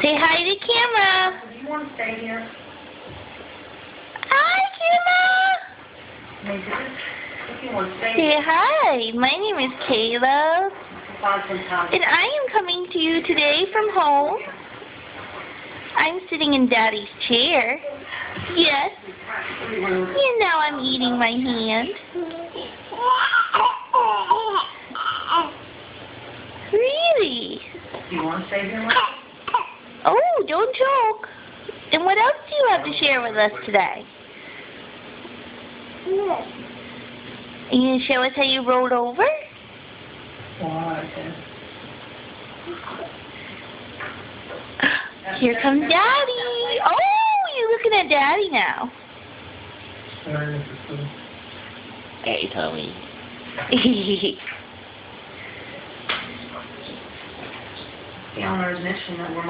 Say hi to camera. Do you want to stay here? Hi, camera. If you want to stay Say hi. My name is Kayla, find some time. and I am coming to you today from home. I'm sitting in Daddy's chair. Yes. And now I'm eating my hand. Really? Do you want to stay here? Oh, don't joke. And what else do you have to share with us today? Are you going to show us how you rolled over? Here comes Daddy. Oh, you're looking at Daddy now. Hey, Tommy. The owner's mission that we're